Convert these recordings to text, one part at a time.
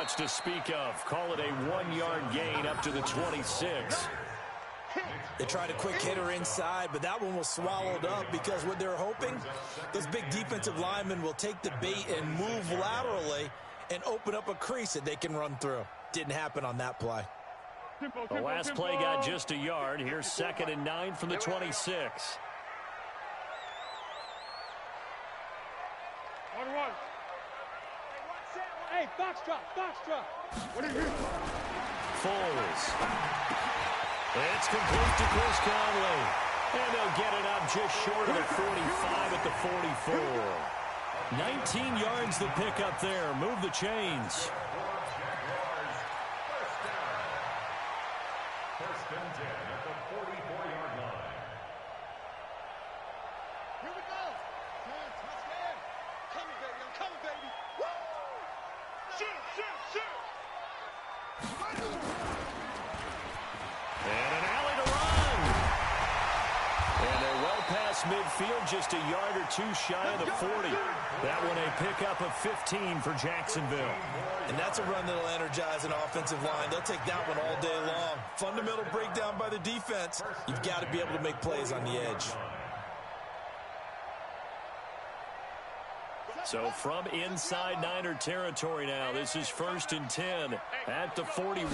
much to speak of. Call it a 1-yard gain up to the 26. They tried a quick hitter inside, but that one was swallowed up because what they're hoping, those big defensive linemen will take the bait and move laterally and open up a crease that they can run through. Didn't happen on that play. The last play got just a yard. Here's 2nd and 9 from the 26. Hey, box drop. What are you doing? Foles. It's complete to Chris Conley. And they'll get it up just short of the 45 at the 44. 19 yards to pick up there. Move the chains. First and 10 at the 44-yard line. Here we go. Touchdown. Coming, baby. I'm coming, baby. Woo! Shoot. And an alley to run. And they're well past midfield, just a yard or two shy of the 40. That one a pickup of 15 for Jacksonville. And that's a run that'll energize an offensive line. They'll take that one all day long. Fundamental breakdown by the defense. You've got to be able to make plays on the edge. So from inside Niner territory now, this is 1st and 10 at the 41.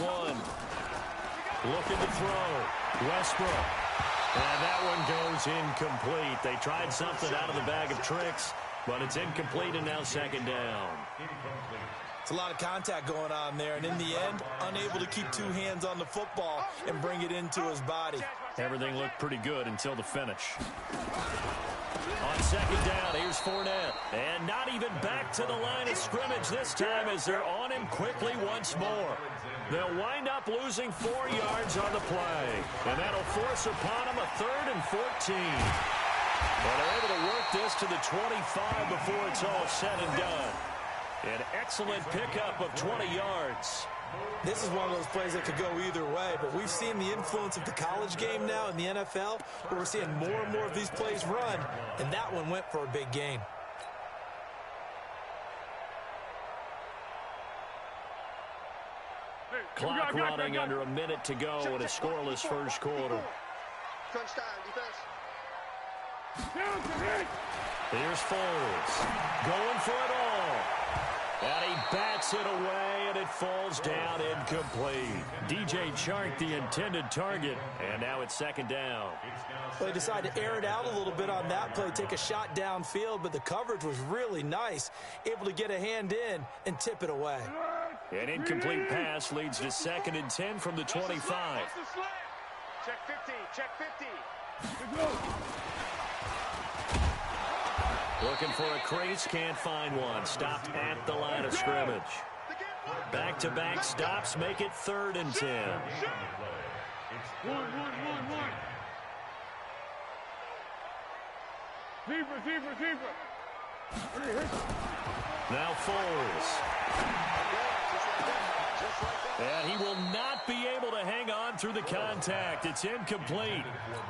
Looking to throw. Westbrook. And that one goes incomplete. They tried something out of the bag of tricks, but it's incomplete and now 2nd down. It's a lot of contact going on there, and in the end, unable to keep two hands on the football and bring it into his body. Everything looked pretty good until the finish. On 2nd down, here's Fournette. And not even back to the line of scrimmage this time as they're on him quickly once more. They'll wind up losing 4 yards on the play. And that'll force upon them a 3rd and 14. Well, they're able to work this to the 25 before it's all said and done. An excellent pickup of 20 yards. This is one of those plays that could go either way, but we've seen the influence of the college game now in the NFL, where we're seeing more and more of these plays run, and that one went for a big gain. Clock running under a minute to go in a scoreless first quarter. Crunch time, defense. Here's Foles. Going for it all. And he bats it away, and it falls down incomplete. DJ Chark, the intended target, and now it's 2nd down. Well, they decided to air it out a little bit on that play, take a shot downfield, but the coverage was really nice, able to get a hand in and tip it away. An incomplete pass leads to 2nd and 10 from the 25. Check 50, check 50. Looking for a crease, can't find one. Stopped at the line of scrimmage. Back-to-back stops make it 3rd and 10. One. Zebra. Now Foles. And he will not be able to hang on through the contact. It's incomplete.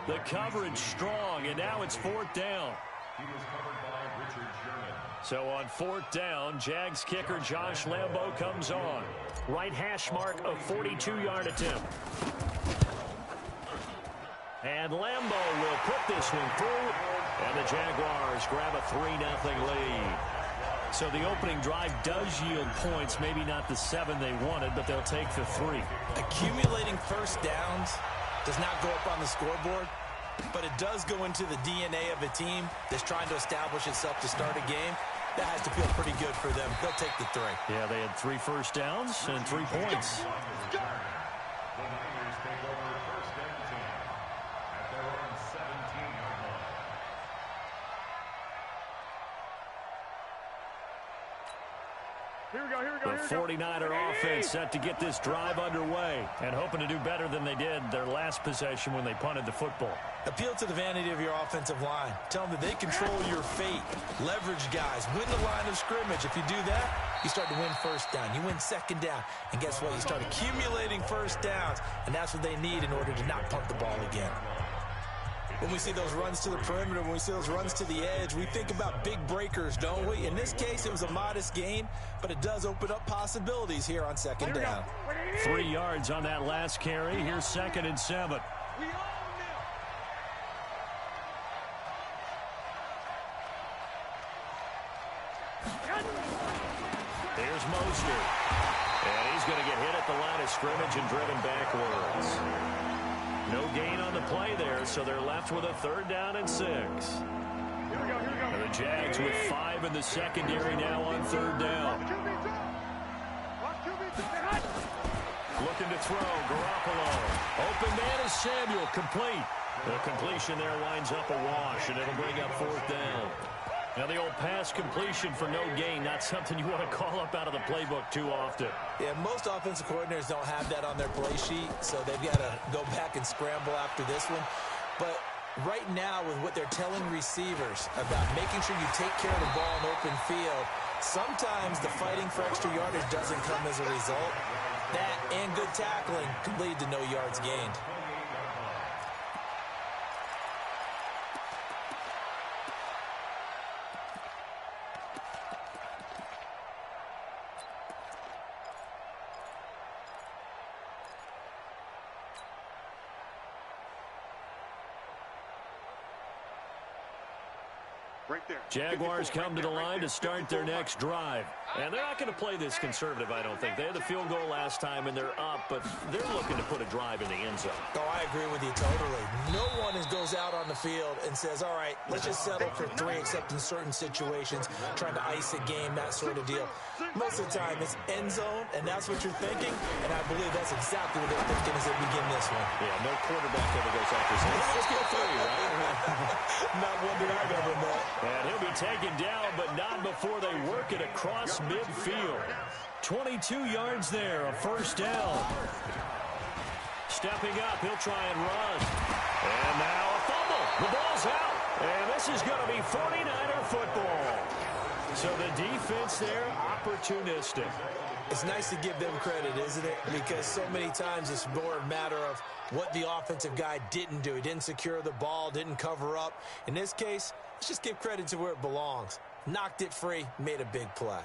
The coverage strong, and now it's 4th down. He was covered by Richard Sherman. So on 4th down, Jags kicker Josh Lambo comes on. Right hash mark of 42-yard attempt. And Lambo will put this one through, and the Jaguars grab a 3-0 lead. So the opening drive does yield points, maybe not the 7 they wanted, but they'll take the 3. Accumulating first downs does not go up on the scoreboard, but it does go into the DNA of a team that's trying to establish itself to start a game. That has to feel pretty good for them. They'll take the 3. Yeah, they had 3 first downs and 3 points. The Niners take over 1st and 10 at their own 17-yard line. Here we go. The 49er offense set to get this drive underway and hoping to do better than they did their last possession when they punted the football. Appeal to the vanity of your offensive line. Tell them that they control your fate. Leverage guys. Win the line of scrimmage. If you do that, you start to win first down. You win 2nd down. And guess what? You start accumulating first downs. And that's what they need in order to not punt the ball again. When we see those runs to the perimeter, when we see those runs to the edge, we think about big breakers, don't we? In this case, it was a modest gain, but it does open up possibilities here on second down. 3 yards on that last carry. Here's 2nd and 7. Here's Mostert. And he's going to get hit at the line of scrimmage and driven backwards. No gain on the play there, so they're left with a 3rd down and 6. Here we go. And the Jags with 5 in the secondary now on 3rd down. Looking to throw, Garoppolo. Open man is Samuel, complete. The completion there winds up a wash, and it'll bring up 4th down. Now the old pass completion for no gain, not something you want to call up out of the playbook too often. Yeah, most offensive coordinators don't have that on their play sheet, so they've got to go back and scramble after this one. But right now, with what they're telling receivers about making sure you take care of the ball in open field, sometimes the fighting for extra yardage doesn't come as a result. That and good tackling could lead to no yards gained. Right there. Jaguars come to the line to start their next drive. And they're not going to play this conservative, I don't think. They had the field goal last time, and they're up, but they're looking to put a drive in the end zone. Oh, I agree with you totally. No one goes out on the field and says, all right, let's just settle for 3, except in certain situations, trying to ice a game, that sort of deal. Most of the time, it's end zone, and that's what you're thinking, and I believe that's exactly what they're thinking as they begin this one. Yeah, no quarterback ever goes after saying, let's get 3, right? Not one that I've ever met. And he'll be taken down, but not before they work it across midfield. 22 yards there, a 1st down. Stepping up, he'll try and run. And now a fumble. The ball's out. And this is going to be 49er football. So the defense there, opportunistic. It's nice to give them credit, isn't it? Because so many times it's more a matter of what the offensive guy didn't do. He didn't secure the ball, didn't cover up. In this case, let's just give credit to where it belongs. Knocked it free, made a big play.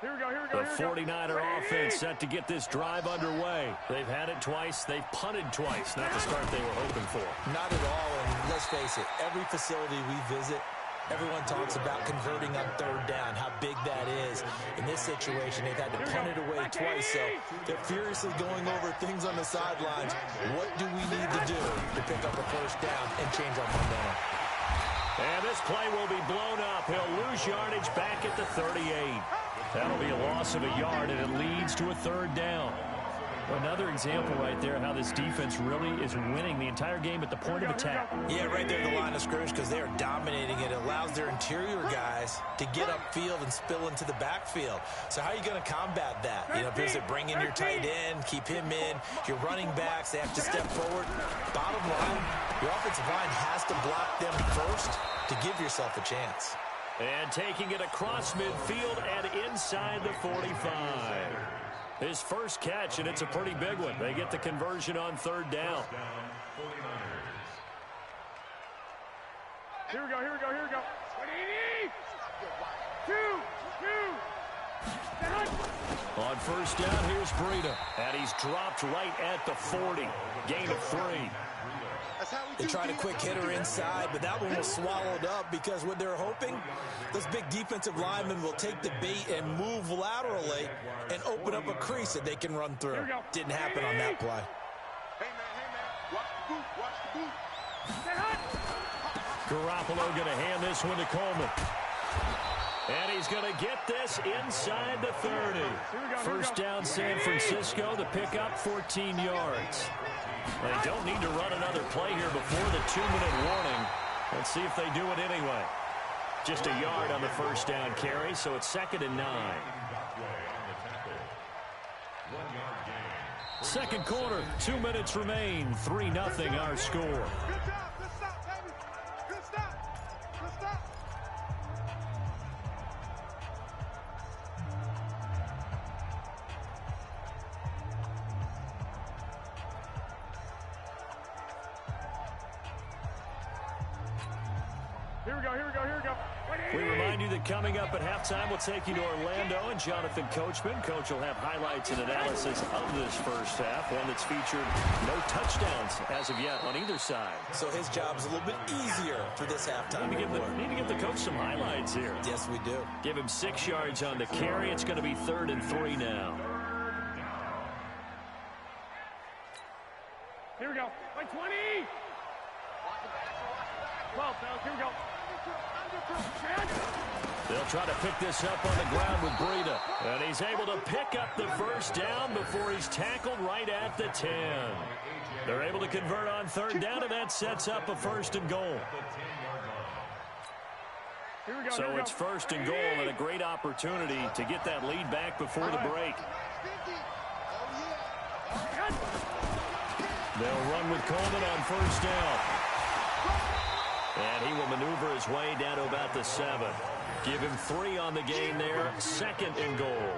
Here we go. The 49er offense set to get this drive underway. They've had it twice. They've punted twice. Not the start they were hoping for. Not at all, and let's face it, every facility we visit, everyone talks about converting on 3rd down, how big that is. In this situation, they've had to punt it away twice, so they're furiously going over things on the sidelines. What do we need to do to pick up a 1st down and change our momentum? And this play will be blown up. He'll lose yardage back at the 38. That'll be a loss of a yard, and it leads to a 3rd down. Another example right there how this defense really is winning the entire game at the point of attack. Yeah, right there at the line of scrimmage, because they are dominating it. It allows their interior guys to get upfield and spill into the backfield. So how are you going to combat that? You know, because they bring in your tight end, keep him in. Your running backs, they have to step forward. Bottom line, your offensive line has to block them first to give yourself a chance. And taking it across midfield and inside the 45. His first catch, and it's a pretty big one. They get the conversion on 3rd down. Here we go. 2. On 1st down, here's Breida. And he's dropped right at the 40. Gain of 3. They tried a quick hitter inside, but that one was swallowed up because what they're hoping, those big defensive linemen will take the bait and move laterally and open up a crease that they can run through. Didn't happen on that play. Hey, man. Watch the boot. Garoppolo going to hand this one to Coleman. And he's going to get this inside the 30. 1st down, San Francisco. The pickup, 14 yards. They don't need to run another play here before the 2-minute warning. Let's see if they do it anyway. Just a yard on the 1st down carry, so it's 2nd and 9. 2nd quarter, 2 minutes remain. 3-0 our score. Good stop, baby. Good stop. Here we go, here we go, here we go. We remind you that coming up at halftime, we'll take you to Orlando and Jonathan Coachman. Coach will have highlights and analysis of this first half, one that's featured no touchdowns as of yet on either side. So his job's a little bit easier for this halftime. Need to give the coach some highlights here. Yes, we do. Give him 6 yards on the carry. It's going to be 3rd and 3 now. Here we go. Like 20. 12, fellas. Here we go. They'll try to pick this up on the ground with Breida. And he's able to pick up the first down before he's tackled right at the 10. They're able to convert on 3rd down, and that sets up a 1st and goal. So it's 1st and goal and a great opportunity to get that lead back before the break. They'll run with Coleman on 1st down. And he will maneuver his way down to about the 7. Give him 3 on the game there. 2nd and goal.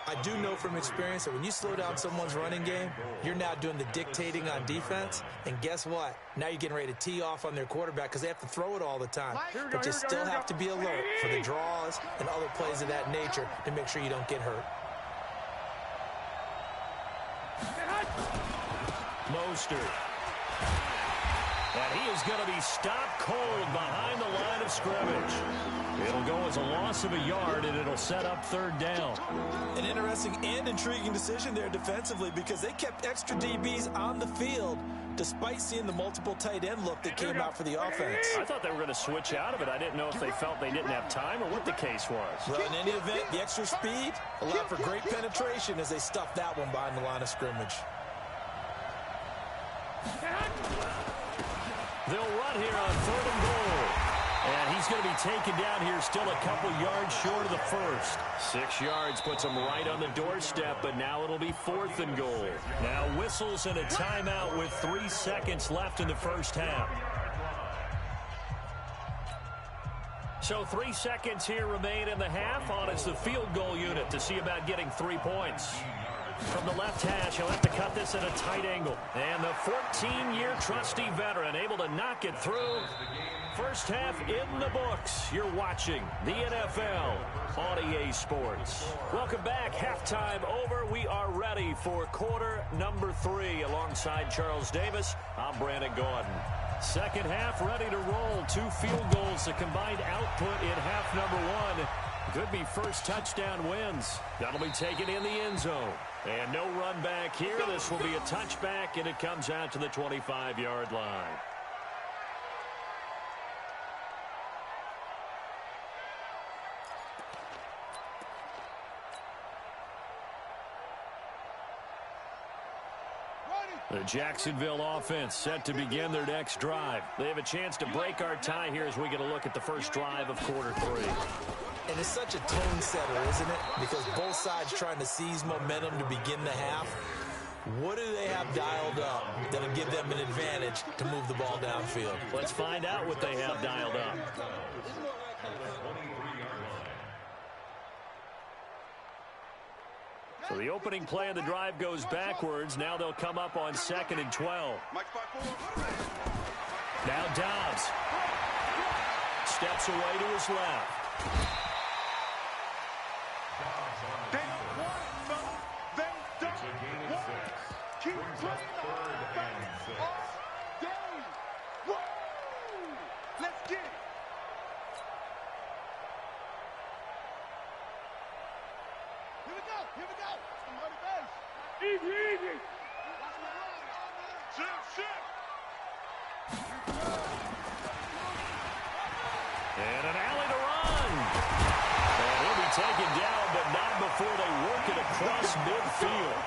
I do know from experience that when you slow down someone's running game, you're now doing the dictating on defense. And guess what? Now you're getting ready to tee off on their quarterback because they have to throw it all the time. But you still have to be alert for the draws and other plays of that nature to make sure you don't get hurt. Mostert. And he is going to be stopped cold behind the line of scrimmage. It'll go as a loss of a yard, and it'll set up 3rd down. An interesting and intriguing decision there defensively because they kept extra DBs on the field despite seeing the multiple tight end look that came out for the offense. I thought they were going to switch out of it. I didn't know if they felt they didn't have time or what the case was. Well, in any event, the extra speed allowed for great penetration as they stuffed that one behind the line of scrimmage. They'll run here on 3rd and goal. And he's going to be taken down here still a couple yards short of the 1st. 6 yards puts him right on the doorstep, but now it'll be 4th and goal. Now whistles and a timeout with 3 seconds left in the first half. So 3 seconds here remain in the half. On is the field goal unit to see about getting 3 points. From the left hash, he'll have to cut this at a tight angle. And the 14-year trusty veteran able to knock it through. First half in the books. You're watching the NFL on EA Sports. Welcome back. Halftime over. We are ready for quarter number 3. Alongside Charles Davis, I'm Brandon Gordon. Second half ready to roll. 2 field goals, the combined output in half number 1. Could be first touchdown wins. That'll be taken in the end zone. And no run back here. This will be a touchback, and it comes out to the 25-yard line. The Jacksonville offense set to begin their next drive. They have a chance to break our tie here as we get a look at the first drive of quarter 3. And it's such a tone setter, isn't it? Because both sides trying to seize momentum to begin the half. What do they have dialed up that'll give them an advantage to move the ball downfield? Let's find out what they have dialed up. So the opening play of the drive goes backwards. Now they'll come up on 2nd and 12. Now Dobbs steps away to his left. Let's get it. Here we go. Here we go. Somebody base. Easy, easy. Shit. And an alley to run. And he'll be taken down, but not before they work it across midfield.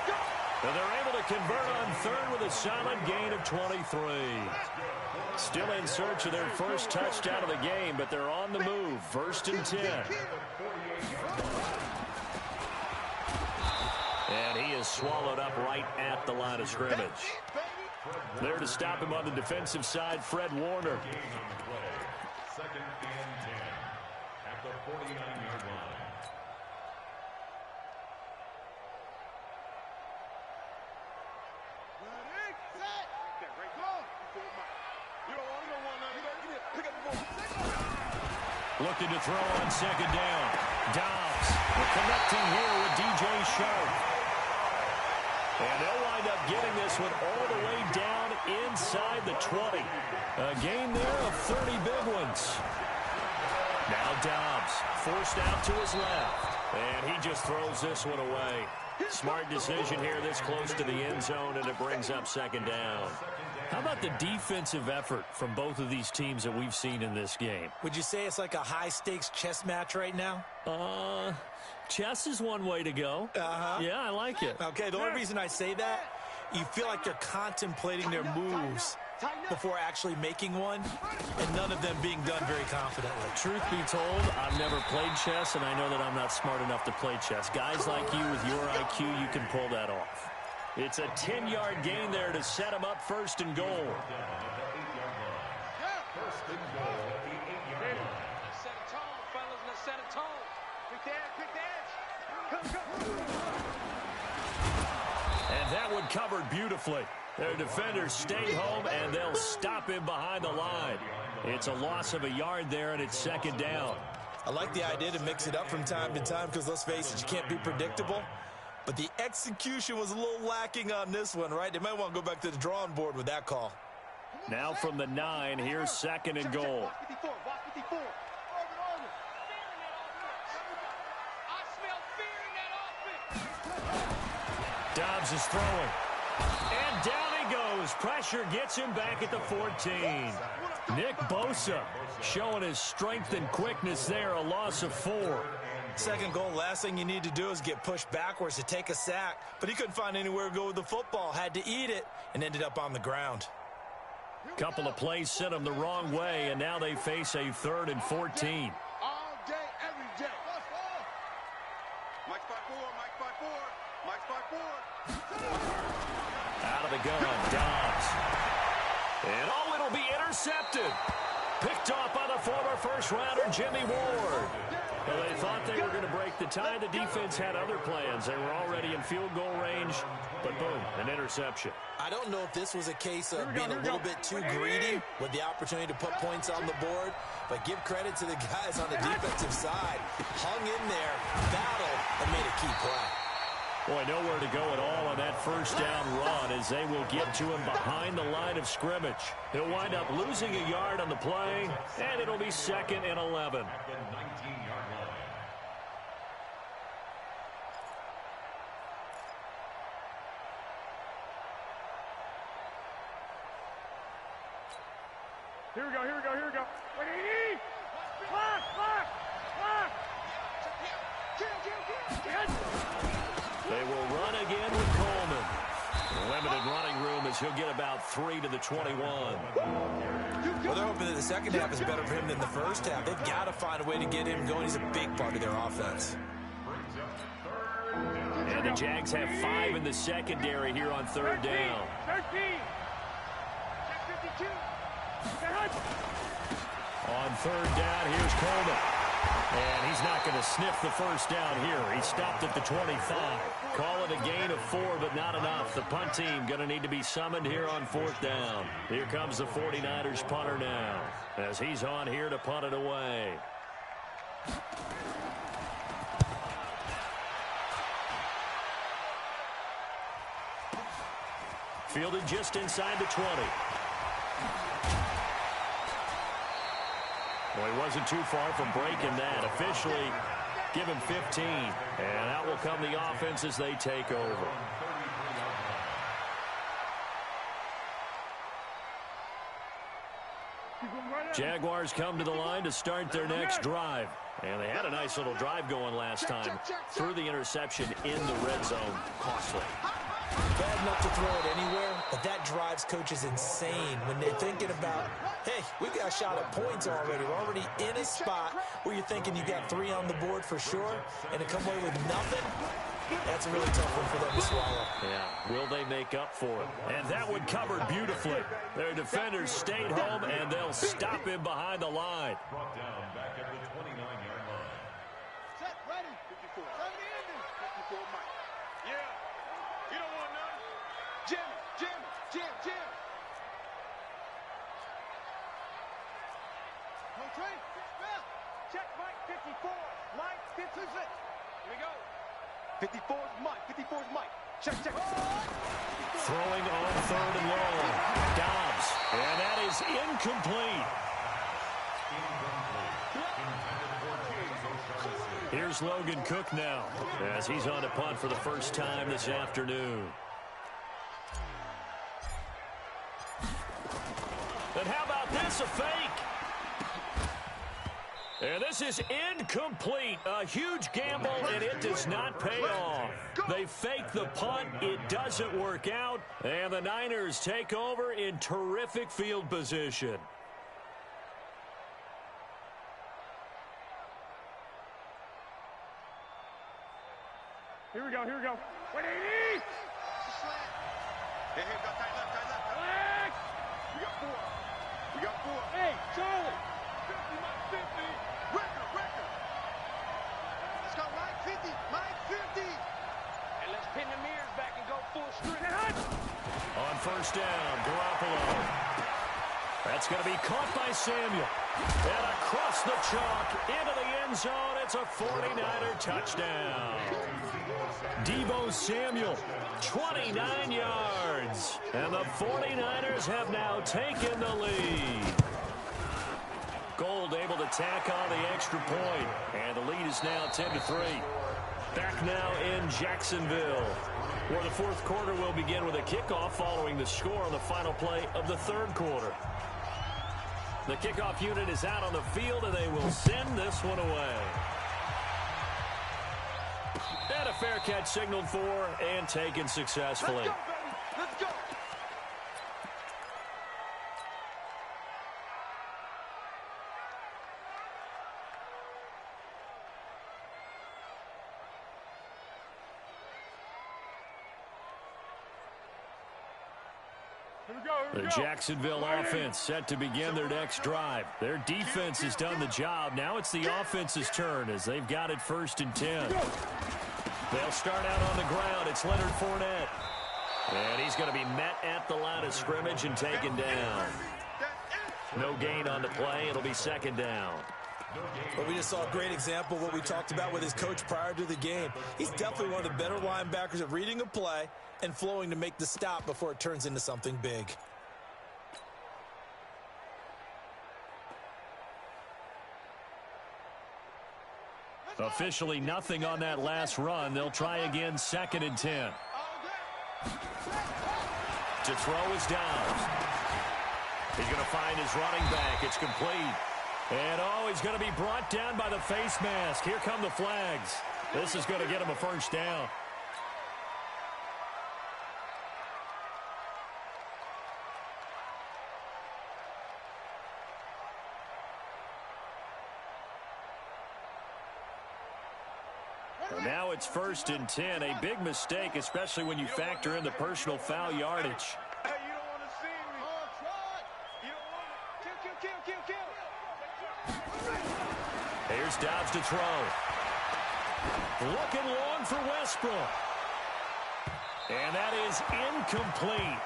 And they're able to convert on 3rd with a solid gain of 23. Still in search of their first touchdown of the game, but they're on the move. 1st and 10. And he is swallowed up right at the line of scrimmage. There to stop him on the defensive side, Fred Warner. 2nd and 10 at the 49-yard line. Ready, set. Go. You don't want to go one now. Pick up the ball. Looking to throw on second down. Dobbs. We're connecting here with DJ Sharp. And they'll wind up getting this one all the way down inside the 20. A gain there of 30 big ones. Now Dobbs forced out to his left. And he just throws this one away. Smart decision here this close to the end zone, and it brings up second down. How about the defensive effort from both of these teams that we've seen in this game? Would you say it's like a high-stakes chess match right now? Chess is one way to go. Yeah, I like it. Okay, the only reason I say that, you feel like they're contemplating their moves before actually making one, and none of them being done very confidently. Truth be told, I've never played chess, and I know that I'm not smart enough to play chess. Guys like you with your IQ, you can pull that off. It's a 10-yard gain there to set him up first and goal. First and goal at the 8-yard line. Let's set a tone, fellas. Let's set a tone. Quick the edge. Come. And that one covered beautifully. Their defenders stay home, and they'll stop him behind the line. It's a loss of a yard there, and it's second down. I like the idea to mix it up from time to time because, let's face it, you can't be predictable. But the execution was a little lacking on this one, right? They might want to go back to the drawing board with that call. Now from the 9, here's second and goal. Watch 54. Watch 54. I smell fear in that offense. Dobbs is throwing. And down he goes. Pressure gets him back at the 14. Nick Bosa showing his strength and quickness there, a loss of 4. Second goal, last thing you need to do is get pushed backwards to take a sack. But he couldn't find anywhere to go with the football, had to eat it, and ended up on the ground. Couple of plays sent him the wrong way, and now they face a 3rd and 14. All day, every day. Mike 5-4. Mike 5-4. Out of the gun, Dobbs. And it'll be intercepted. Picked off by the former first-rounder, Jimmy Ward. Well, they thought they were going to break the tie. The defense had other plans. They were already in field goal range, but boom, an interception. I don't know if this was a case of being a little bit too greedy with the opportunity to put points on the board, but give credit to the guys on the defensive side. Hung in there, battled, and made a key play. Boy, nowhere to go at all on that first down run as they will get to him behind the line of scrimmage. He'll wind up losing a yard on the play, and it'll be second and 11. At the 19-yard line. Here we go. Ready? Clock! They will run again with Coleman. Limited running room as he'll get about 3 to the 21. Well, they're hoping that the second half is better for him than the first half. They've got to find a way to get him going. He's a big part of their offense. And the Jags have 5 in the secondary here on 3rd down. 13. Check 52. On 3rd down, here's Coleman. And he's not going to sniff the first down here. He stopped at the 25. Call it a gain of 4, but not enough. The punt team going to need to be summoned here on 4th down. Here comes the 49ers punter now as he's on here to punt it away. Fielded just inside the 20. Well, he wasn't too far from breaking that. Officially, give him 15. And out will come the offense as they take over. Jaguars come to the line to start their next drive. And they had a nice little drive going last time. Threw the interception in the red zone. Costly. Bad enough to throw it anywhere, but that drives coaches insane when they're thinking about, hey, we've got a shot at points already. We're already in a spot where you're thinking you got 3 on the board for sure, and to come away with nothing, that's a really tough one for them to swallow. Yeah, will they make up for it? And that one covered beautifully. Their defenders stayed home, and they'll stop him behind the line. Brought down back at the 29-yard line. Set, ready. 54. 70 ending. 54, Mike. Yeah. You don't want none. Jim. No train. Check. 2 6. Here we go. 54's Mike. 54's Mike. Check. Throwing on third and long. Dobbs. And that is incomplete. Here's Logan Cook now as he's on to punt for the first time this afternoon. And how about this, a fake? And this is incomplete. A huge gamble, and it does not pay off. They fake the punt. It doesn't work out. And the Niners take over in terrific field position. Here we go. 180. Hey, got tight left. Relax. We got 4. Hey, Charlie. 50, Mike 50. Record. Let's go, Mike 50. Mike 50. And let's pin the mirrors back and go full strength. On first down, Garoppolo. That's going to be caught by Samuel. And across the chalk into the end zone. It's a 49er touchdown. Deebo Samuel, 29 yards. And the 49ers have now taken the lead. Gold able to tack on the extra point. And the lead is now 10-3. Back now in Jacksonville, where the fourth quarter will begin with a kickoff following the score on the final play of the third quarter. The kickoff unit is out on the field, and they will send this one away. And a fair catch signaled for and taken successfully. Let's go, baby. Let's go. The Jacksonville offense set to begin their next drive. Their defense has done the job. Now it's the offense's turn as they've got it 1st and 10. They'll start out on the ground. It's Leonard Fournette. And he's going to be met at the line of scrimmage and taken down. No gain on the play. It'll be 2nd down. But we just saw a great example of what we talked about with his coach prior to the game. He's definitely one of the better linebackers at reading a play and flowing to make the stop before it turns into something big. Officially nothing on that last run. They'll try again 2nd and 10. To throw is Downs. He's going to find his running back. It's complete. And, he's going to be brought down by the face mask. Here come the flags. This is going to get him a 1st down. Now it's 1st and 10. A big mistake, especially when you factor in the personal foul yardage. Hey, you don't want to see me. You don't want to. Kill. Here's Dobbs to throw. Looking long for Westbrook. And that is incomplete.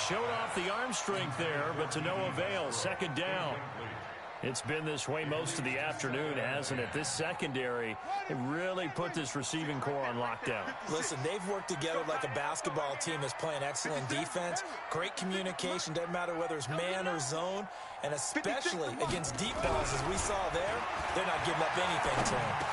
Showed off the arm strength there, but to no avail. 2nd down. It's been this way most of the afternoon, hasn't it? This secondary, it really put this receiving core on lockdown. Listen, they've worked together like a basketball team that's playing excellent defense. Great communication, doesn't matter whether it's man or zone. And especially against deep balls, as we saw there, they're not giving up anything to him.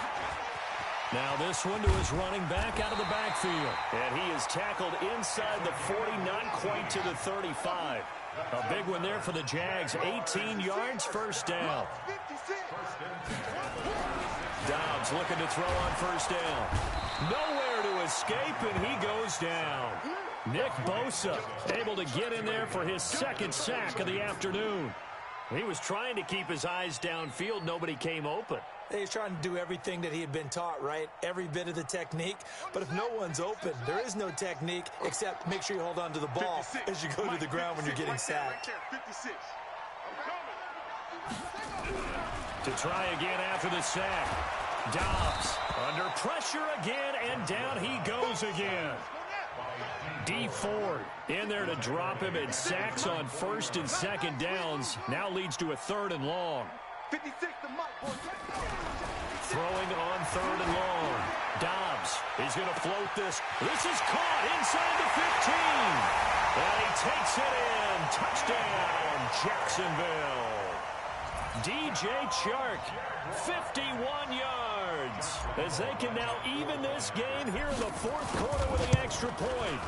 Now this one to his running back out of the backfield. And he is tackled inside the 40, not quite to the 35. A big one there for the Jags. 18 yards, 1st down. Dobbs looking to throw on 1st down. Nowhere to escape, and he goes down. Nick Bosa able to get in there for his 2nd sack of the afternoon. He was trying to keep his eyes downfield. Nobody came open. He's trying to do everything that he had been taught, right? Every bit of the technique. But if no one's open, there is no technique except make sure you hold on to the ball as you go to the ground when you're getting sacked. 56. To try again after the sack. Dobbs under pressure again, and down he goes again. D. Ford in there to drop him, and sacks on 1st and 2nd downs. Now leads to a 3rd and long. 56 to Mike, boy. Throwing on 3rd and long. Dobbs, he's going to float this. This is caught inside the 15. And he takes it in. Touchdown, Jacksonville. DJ Chark, 51 yards. As they can now even this game here in the 4th quarter with the extra point.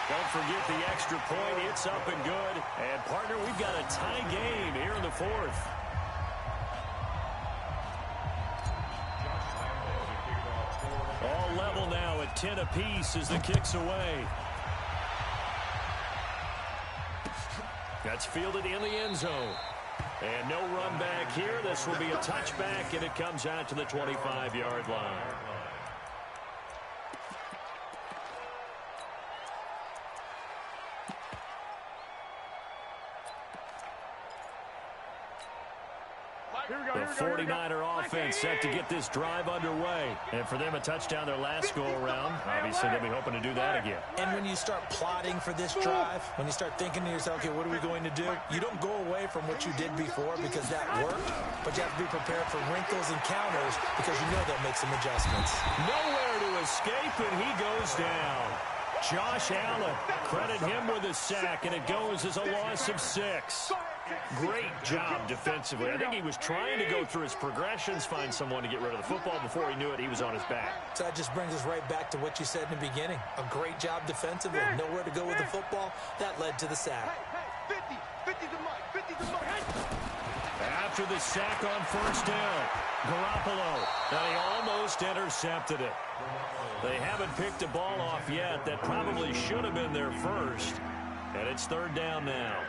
Don't forget the extra point. It's up and good. And, partner, we've got a tie game here in the 4th. All level now at 10 apiece as the kick's away. That's fielded in the end zone. And no run back here. This will be a touchback, and it comes out to the 25-yard line. The 49er offense set to get this drive underway. And for them, a touchdown their last go-around. Obviously, they'll be hoping to do that again. And when you start plotting for this drive, when you start thinking to yourself, okay, what are we going to do? You don't go away from what you did before because that worked, but you have to be prepared for wrinkles and counters because you know they'll make some adjustments. Nowhere to escape, and he goes down. Josh Allen, credit him with a sack, and it goes as a loss of 6. Great job defensively. I think he was trying to go through his progressions, find someone to get rid of the football. Before he knew it, he was on his back. So that just brings us right back to what you said in the beginning. A great job defensively. Nowhere to go with the football. That led to the sack. Hey, 50 the mark, 50 the mark. After the sack on 1st down, Garoppolo. Now he almost intercepted it. They haven't picked a ball off yet. That probably should have been their first. And it's 3rd down now.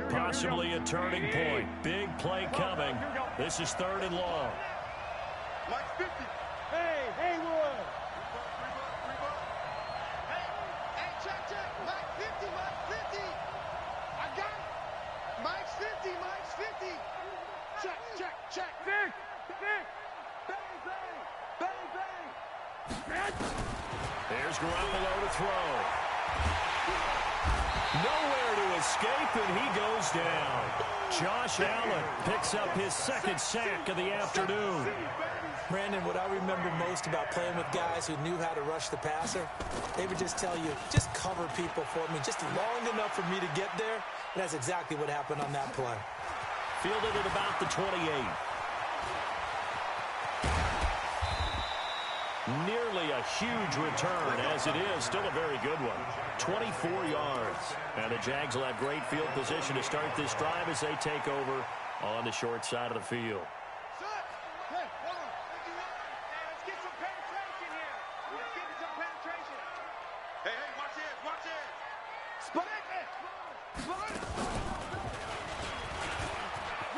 Possibly a turning point. Big play coming. This is 3rd and long. Mike 50. Hey, Haywood. Hey, check. Mike 50, Mike 50. I got it. Mike's 50, Mike's 50. Check. Dick. Bang. There's Garoppolo to throw. Nowhere to escape, and he goes down. Josh Allen picks up his 2nd sack of the afternoon. Brandon, what I remember most about playing with guys who knew how to rush the passer, they would just tell you, just cover people for me, just long enough for me to get there. And that's exactly what happened on that play. Fielded at about the 28. Nearly a huge return, as it is still a very good one. 24 yards. And the Jags will have great field position to start this drive as they take over on the short side of the field. Hey, hold on. Let's get some penetration here. Let's get some penetration. Hey, watch this. Split it.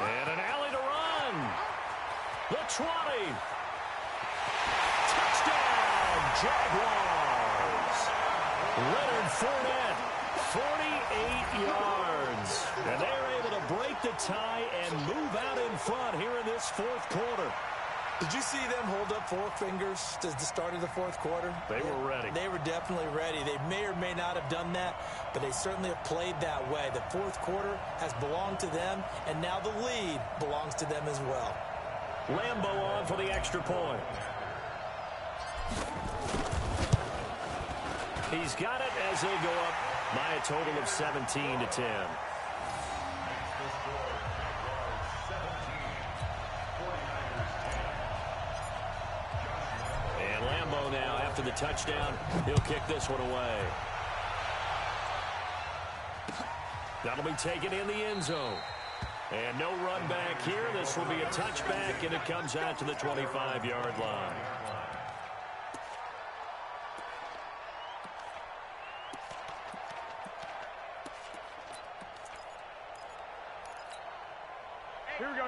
And an alley to run. The 20. Jaguars. Leonard Fournette, 48 yards. And they're able to break the tie and move out in front here in this 4th quarter. Did you see them hold up 4 fingers at the start of the 4th quarter? They were ready. They were definitely ready. They may or may not have done that, but they certainly have played that way. The 4th quarter has belonged to them, and now the lead belongs to them as well. Lambeau on for the extra point. He's got it as they go up by a total of 17 to 10. And Lambeau now, after the touchdown, he'll kick this one away. That'll be taken in the end zone. And no run back here. This will be a touchback, and it comes out to the 25-yard line.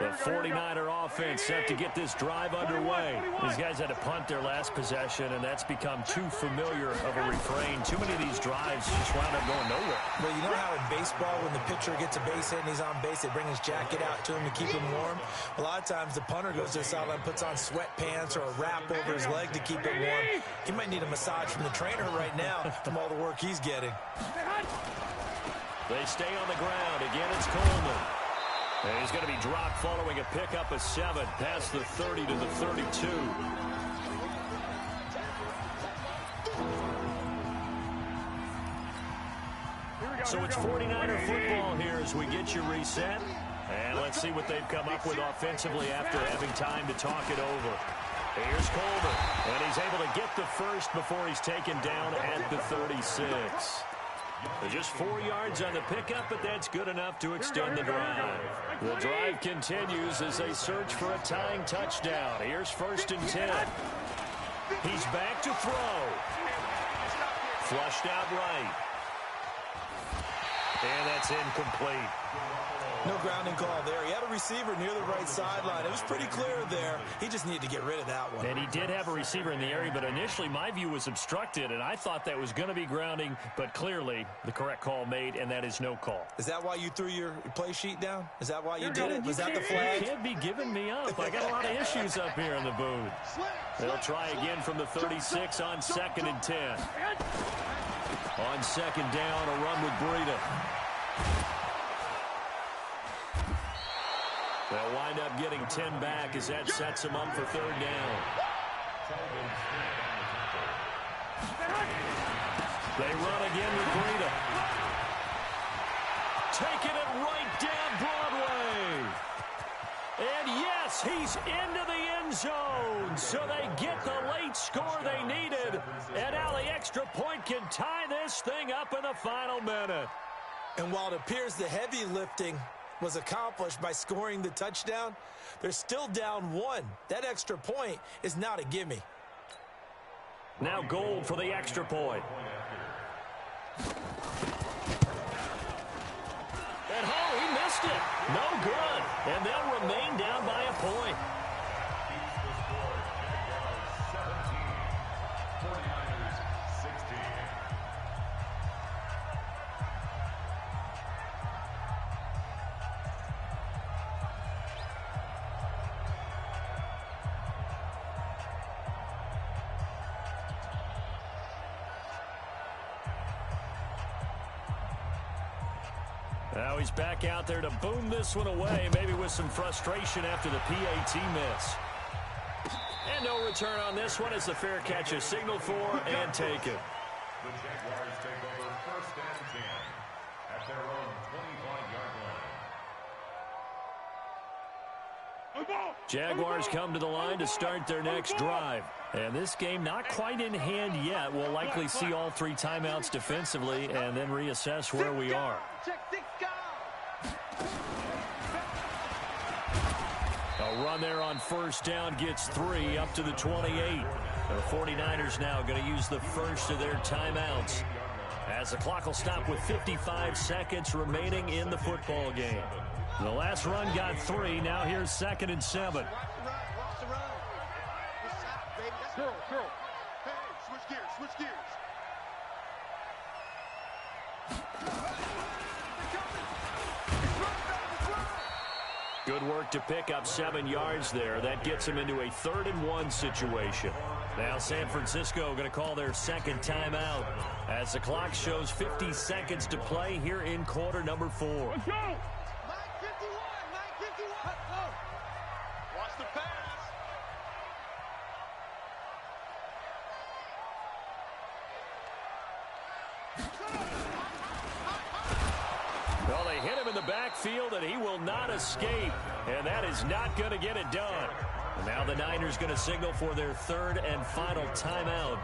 The 49er offense set to get this drive underway. These guys had to punt their last possession, and that's become too familiar of a refrain. Too many of these drives just wound up going nowhere. Well, you know how in baseball, when the pitcher gets a base hit and he's on base, they bring his jacket out to him to keep him warm? A lot of times the punter goes to the sideline, puts on sweatpants or a wrap over his leg to keep it warm. He might need a massage from the trainer right now from all the work he's getting. They stay on the ground. Again, it's Coleman. And he's going to be dropped following a pickup of 7 past the 30 to the 32. So it's 49er football here as we get you reset. And let's see what they've come up with offensively after having time to talk it over. Here's Coleman, and he's able to get the first before he's taken down at the 36. So just 4 yards on the pickup, but that's good enough to extend the drive. The drive continues as they search for a tying touchdown. Here's 1st and 10. He's back to throw. Flushed out right. And that's incomplete. No grounding call there. He had a receiver near the right sideline. It was pretty clear there. He just needed to get rid of that one. And he did have a receiver in the area, but initially my view was obstructed, and I thought that was going to be grounding, but clearly the correct call made, and that is no call. Is that why you threw your play sheet down? Is that why you did it? Was that the flag? You can't be giving me up. I got a lot of issues up here in the booth. They'll try again from the 36 on 2nd and 10. On 2nd down, a run with Breida. They'll wind up getting 10 back as that sets them up for 3rd down. They run again with Breida. Taking it right down Broadway. And yes, he's into the end zone. So they get the late score they needed. And now the extra point can tie this thing up in the final minute. And while it appears the heavy lifting was accomplished by scoring the touchdown, they're still down 1. That extra point is not a gimme. Now Gold for the extra point. And he missed it. No good. And they'll remain down by a point. Now he's back out there to boom this one away, maybe with some frustration after the PAT miss. And no return on this one as the fair catch is signaled for and taken. The Jaguars take over 1st and 10 at their own 25-yard line. Jaguars come to the line to start their next drive. And this game not quite in hand yet. We'll likely see all 3 timeouts defensively and then reassess where we are. A run there on 1st down gets 3 up to the 28. The 49ers now going to use the first of their timeouts as the clock will stop with 55 seconds remaining in the football game. The last run got 3. Now here's 2nd and 7. Girl. Hey, switch gears. Good work to pick up 7 yards there. That gets him into a 3rd and 1 situation. Now San Francisco going to call their 2nd timeout as the clock shows 50 seconds to play here in quarter number 4. Let's go! Mike 51. Let's go. Watch the pass. Well, they hit him in the backfield, and he will not escape. And that is not going to get it done. And now the Niners going to signal for their 3rd and final timeout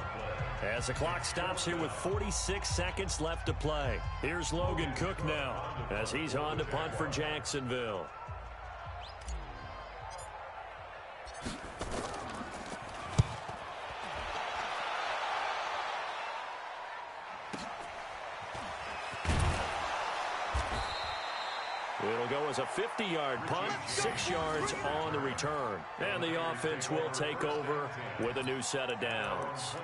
as the clock stops here with 46 seconds left to play. Here's Logan Cook now as he's on to punt for Jacksonville. It'll go as a 50-yard punt, 6 yards on the return. And the offense will take over with a new set of downs.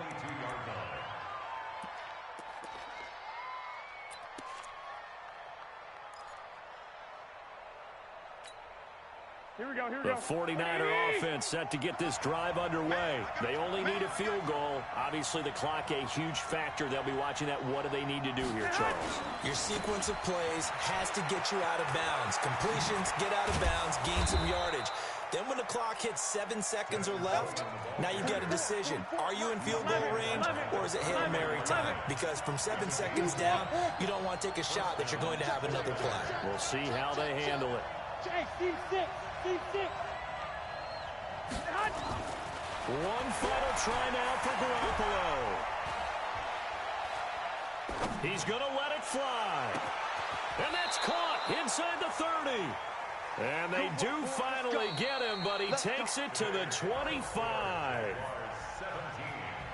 Here we The 49er offense set to get this drive underway. They only need a field goal. Obviously, the clock a huge factor. They'll be watching that. What do they need to do here, Charles? Your sequence of plays has to get you out of bounds. Completions, get out of bounds, gain some yardage. Then when the clock hits 7 seconds or left, now you've got a decision. Are you in field goal range, or is it Hail Mary time? Because from 7 seconds down, you don't want to take a shot that you're going to have another play. We'll see how they handle it. One final try now for Garoppolo. He's going to let it fly. And that's caught inside the 30. And they do finally get him, but he takes it to the 25.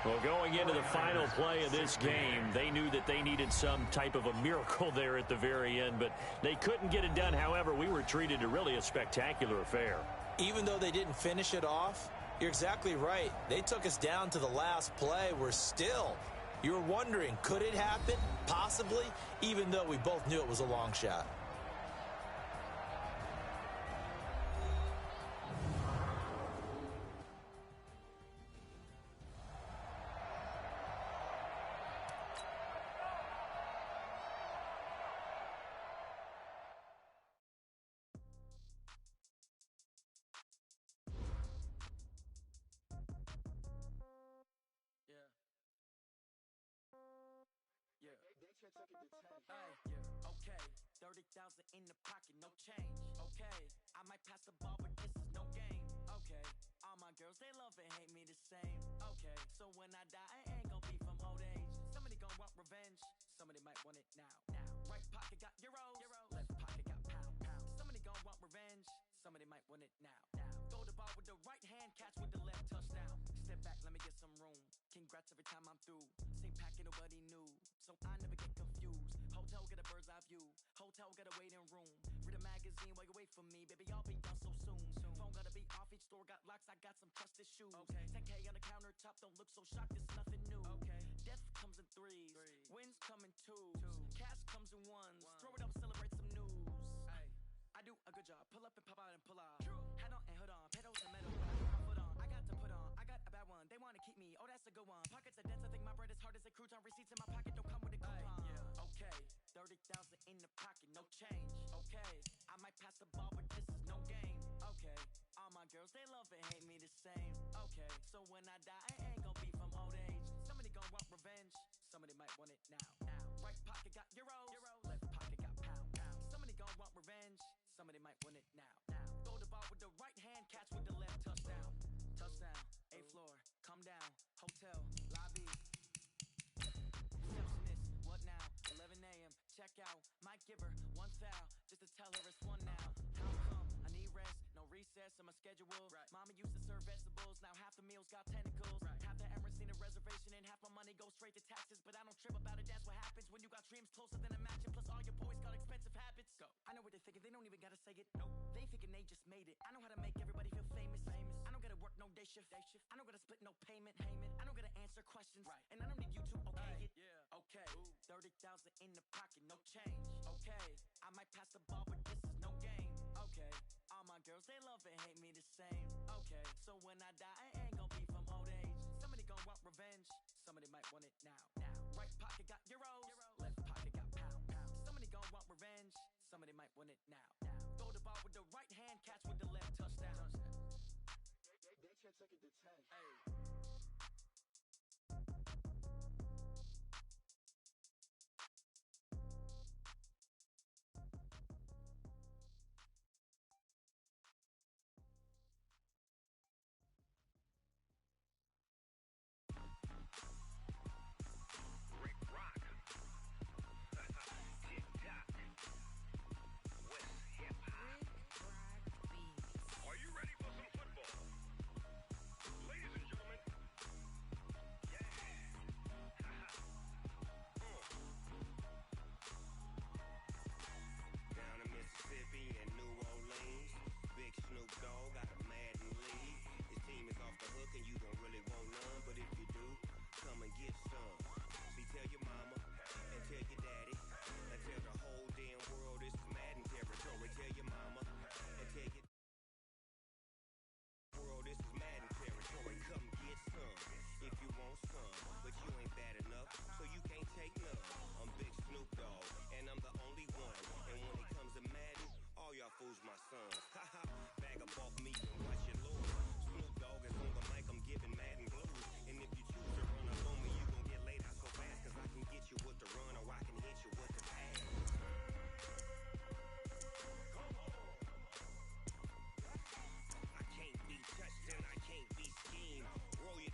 Well, going into the final play of this game, they knew that they needed some type of a miracle there at the very end, but they couldn't get it done. However, we were treated to really a spectacular affair. Even though they didn't finish it off, you're exactly right. They took us down to the last play. You were wondering, could it happen? Possibly, even though we both knew it was a long shot. Okay, 30,000 in the pocket, no change. Okay, I might pass the ball, but this is no game. Okay, all my girls, they love and hate me the same. Okay, so when I die, I ain't gonna be from old age. Somebody gonna want revenge, somebody might want it now. Right pocket got euros, left pocket got pound. Somebody gonna want revenge, somebody might want it now. Throw the ball with the right hand, catch with the left, touchdown. Step back, let me get some room. Congrats every time I'm through. Same packet, nobody knew, so I never get confused. Hotel get a bird's eye view. Hotel get a waiting room. Read a magazine while you wait for me, baby. I'll be done so soon. Phone gotta be off. Each store got locks. I got some trusted shoes. 10K on the countertop. Don't look so shocked. It's nothing new. Death comes in threes. Wins come in twos. Cash comes in ones. Throw it up, celebrate some news. I do a good job. Pull up and pop out and pull out. Head on and hood on. Pedal to metal. My foot on. I got to put on. I got a bad one. They want to keep me. Oh, that's a good one. Pockets are dense. I think my bread is hard as a crouton. Receipts in my pocket don't come with a coupon. Okay, 30,000 in the pocket, no change. Okay, I might pass the ball, but this is no game. Okay, all my girls, they love and hate me the same. Okay, so when I die, I ain't gonna be from old age. Somebody gonna want revenge, somebody might want it now. Right pocket got euros, left pocket got pound. Somebody gonna want revenge, somebody might want it now. Throw the ball with the right hand, catch with the left, touchdown. Touchdown, 8th floor, come down, hotel, lobby. Receptionist, what now? 11 a.m. Check out. Might give her one foul just to tell her it's one now. How come? I need rest, no recess in my schedule. Mama used to serve vegetables, now half the meals got tentacles. Half the Emirates need a reservation and half my money goes straight to taxes. But I don't trip about it, that's what happens when you got dreams closer than a mansion. Plus all your boys got expensive habits. Go. I know what they're thinking, they don't even gotta say it. Nope. They thinking they just made it. I know how to make everybody feel famous. I don't gotta work no day shift. I don't gotta split no payment. I don't gotta answer questions. And I don't need you to okay it. Okay, 30,000 in the pocket, no change. Okay, I might pass the ball, but this is no game. Okay, all my girls, they love and hate me the same. Okay, so when I die, I ain't gonna be from old age. Somebody gonna want revenge, somebody might want it now. Right pocket got euros, left pocket got pound. Somebody gonna want revenge, somebody might want it now. Throw the ball with the right hand, catch with the left, touchdown. They took it to 10. Dogg, and I'm the only one. And when it comes to Madden, all y'all fools my sons. Haha, bag up off me and watch your lord. Snoop Dogg is on the mic, I'm giving Madden blues. And if you choose to run up on me, you gon' get laid out so fast, cause I can get you with the run or I can hit you with the pass. I can't be touched and I can't be schemed. Roll it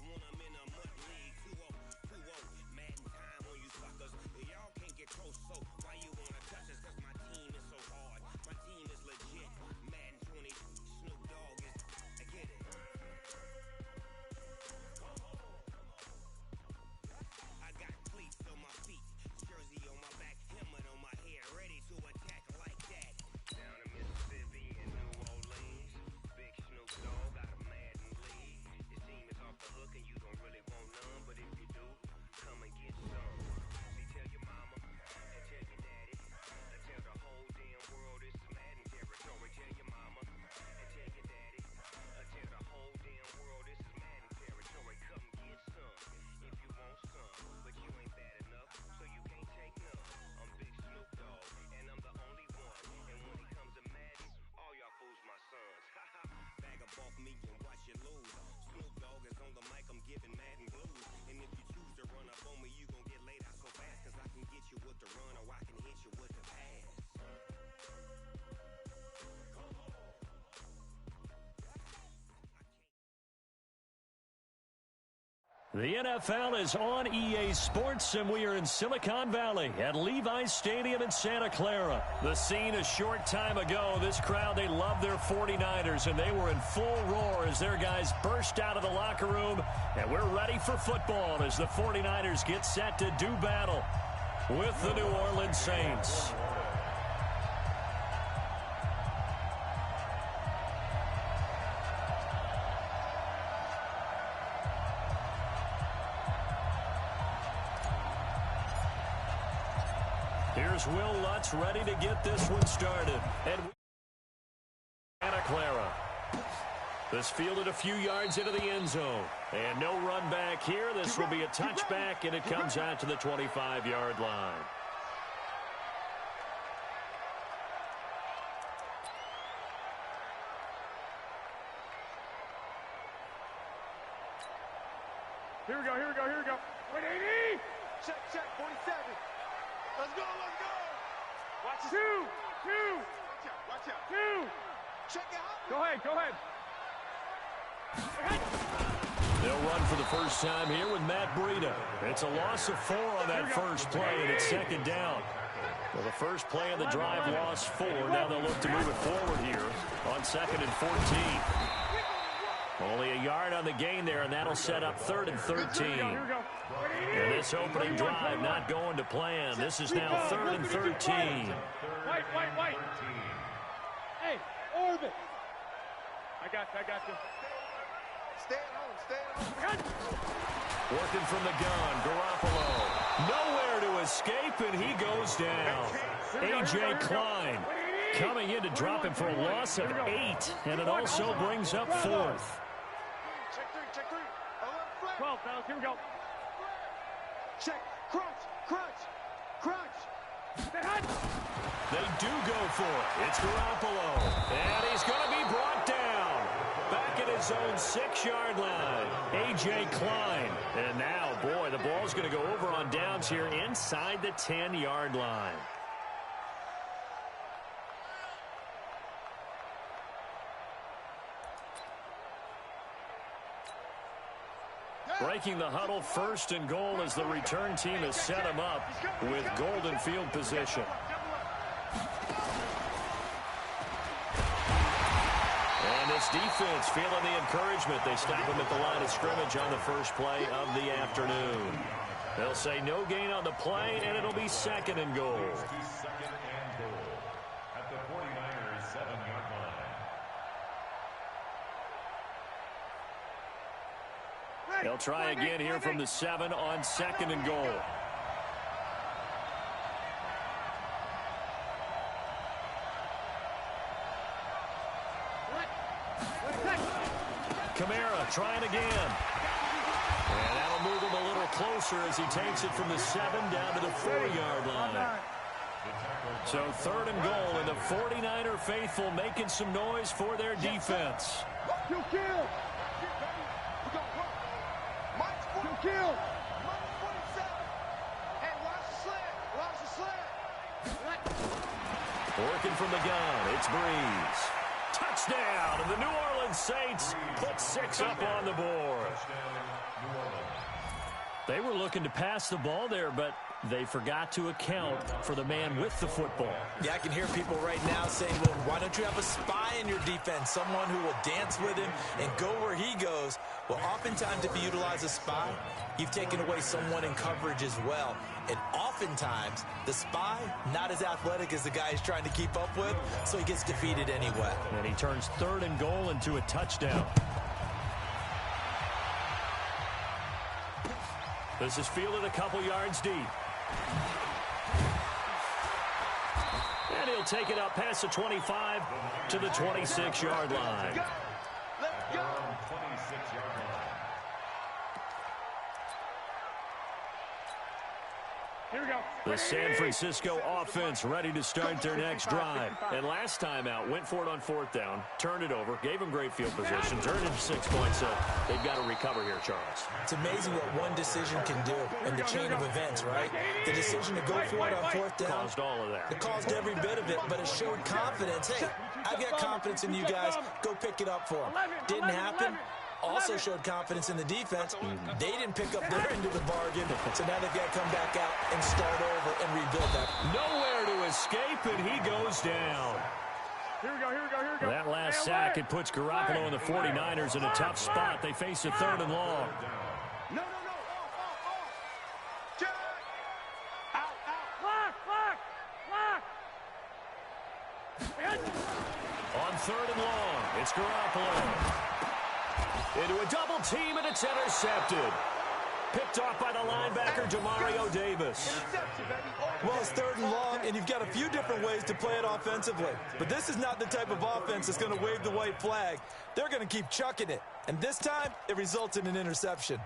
when I'm in a mud league. 2-0, 2-0, Madden time on you suckers. Y'all can't get close, so why you wanna touch us? Cause my team is so hard, my team is legit. Madden 20, Snoop Dogg is, I get it. I got cleats on my feet, jersey on my back, helmet on my head, ready to attack like that. Down in Mississippi and New Orleans, Big Snoop Dogg got a Madden league. His team is off the hook and you don't really want none, but if you do, come and get some. See, tell your mama and tell your daddy, and tell the whole damn world it's Madden territory. Tell your mama and tell your daddy, and tell the whole damn world this is Madden territory. Come get some if you want some, but you ain't bad enough, so you can't take none. I'm Big Snoop Dogg, and I'm the only one. And when it comes to Madden, all y'all fools my sons. Haha, bag up off me and watch you lose. Snoop Dogg is on the mic, I'm giving Madden blues. And if you choose to run up on me, you gon' get laid out so fast, cause I can get you with the run or I can hit you with the pass. The NFL is on EA Sports, and we are in Silicon Valley at Levi's Stadium in Santa Clara. The scene a short time ago, this crowd, they love their 49ers, and they were in full roar as their guys burst out of the locker room, and we're ready for football as the 49ers get set to do battle with the New Orleans Saints. Here's Will Lutz ready to get this one started. And Santa Clara. This fielded a few yards into the end zone. And no run back here. This will be a touchback, and it comes out to the 25-yard line. Here we go. Wait, 80! Check, 47. Let's go. Watch it. Two. Watch out. Two. Check out. Go ahead. They'll run for the first time here with Matt Breida. It's a loss of 4 on that first play, and it's second down. Well, the first play of the drive lost 4. Now they'll look to move it forward here on 2nd and 14. Only a yard on the gain there, and that'll set up 3rd and 13. And this opening drive not going to plan. This is now 3rd and 13. Wait. Hey, Orbit. I got you. Stay at home. Working from the gun, Garoppolo. Nowhere to escape, and he goes down. A.J. Klein coming in to drop him for a loss of 8, and it also brings up 4th. Check 3. 12, fellas, here we go. Check, crunch. They do go for it. It's Garoppolo, and he's going to be brought down. Back at his own 6-yard line, A.J. Klein. And now, boy, the ball's going to go over on downs here inside the 10-yard line. Breaking the huddle, 1st and goal as the return team has set him up with golden field position. And this defense feeling the encouragement. They stop him at the line of scrimmage on the first play of the afternoon. They'll say no gain on the play, and it'll be 2nd and goal. Second and goal at the 49ers 7-yard line. They'll try again here from the 7 on 2nd and goal. Kamara trying again. And that'll move him a little closer as he takes it from the 7 down to the 4-yard line. So 3rd and goal, and the 49er faithful making some noise for their defense. Kill. Kill. Hey, watch the slant. Working from the gun, it's Breeze. Touchdown, and the New Orleans Saints put 6 up on the board. They were looking to pass the ball there, but they forgot to account for the man with the football. Yeah, I can hear people right now saying, well, why don't you have a spy in your defense, someone who will dance with him and go where he goes? Well, oftentimes if you utilize a spy, you've taken away someone in coverage as well. And oftentimes, the spy, not as athletic as the guy he's trying to keep up with, so he gets defeated anyway. And he turns 3rd and goal into a touchdown. This is fielded a couple yards deep. And he'll take it up past the 25 to the 26-yard line. Let's go. Here we go. The San Francisco offense ready to start their next drive. And last time out, went for it on 4th down, turned it over, gave them great field position, turned into 6 points, so they've got to recover here, Charles. It's amazing what one decision can do in the chain of events, right? The decision to go for it on 4th down. Caused all of that. It caused every bit of it, but it showed confidence. Hey, I've got confidence in you guys. Go pick it up for them. Didn't happen. Also showed confidence in the defense. They didn't pick up their end of the bargain, so now they've got to come back out and start over and rebuild that. Nowhere to escape, and he goes down. Here we go. That last sack, it puts Garoppolo and the 49ers in a tough spot. They face a 3rd and long. No. Check. Out. Block. On 3rd and long, it's Garoppolo. Into a double team, and it's intercepted. Picked off by the linebacker, Demario Davis. Well, it's 3rd and long, and you've got a few different ways to play it offensively. But this is not the type of offense that's going to wave the white flag. They're going to keep chucking it. And this time, it results in an interception.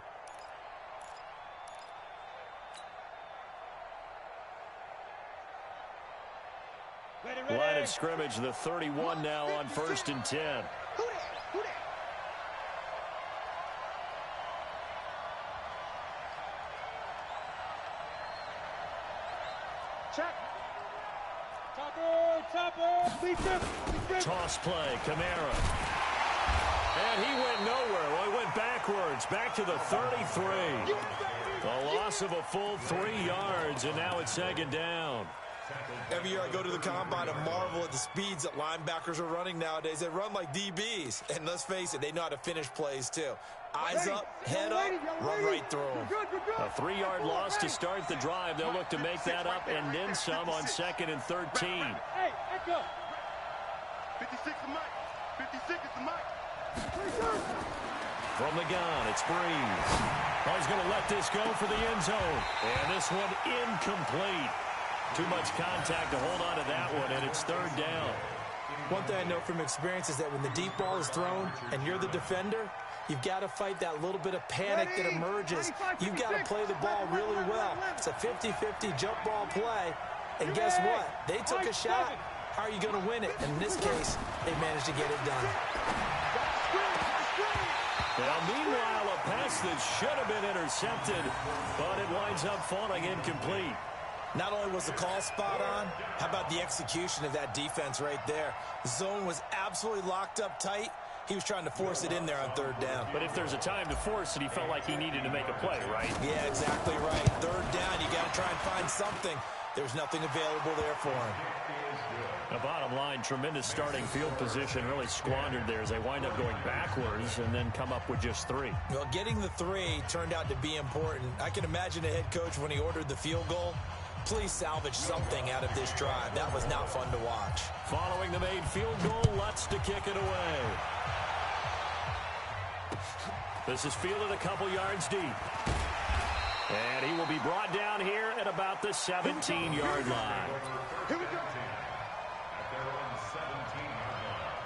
Line of scrimmage, the 31 now on 1st and 10. Who that? Check. Topper. Toss play, Kamara. And he went nowhere. Well, he went backwards, back to the 33. The loss of a full 3 yards, and now it's 2nd down. Every year I go to the combine and marvel at the speeds that linebackers are running nowadays. They run like DBs. And let's face it, they know how to finish plays too. Eyes up, head up, run right through them. A 3-yard loss to start the drive. They'll look to make that up and then some on 2nd and 13. Hey, let's go. 56 is Mike. 56 is the Mike. From the gun, it's Breeze. Oh, he's going to let this go for the end zone. And this one incomplete. Too much contact to hold on to that one, and it's 3rd down. One thing I know from experience is that when the deep ball is thrown and you're the defender, you've got to fight that little bit of panic that emerges. You've got to play the ball really well. It's a 50-50 jump ball play. And guess what? They took a shot. How are you going to win it? And in this case, they managed to get it done. Now, meanwhile, a pass that should have been intercepted, but it winds up falling incomplete. Not only was the call spot on, how about the execution of that defense right there? The zone was absolutely locked up tight. He was trying to force it in there on 3rd down. But if there's a time to force it, he felt like he needed to make a play, right? Yeah, exactly right. 3rd down, you got to try and find something. There's nothing available there for him. The bottom line, tremendous starting field position, really squandered there as they wind up going backwards and then come up with just 3. Well, getting the 3 turned out to be important. I can imagine a head coach when he ordered the field goal. Please salvage something out of this drive. That was not fun to watch. Following the made field goal, Lutz to kick it away. This is fielded a couple yards deep. And he will be brought down here at about the 17-yard line. Here we go. At their own 17-yard line.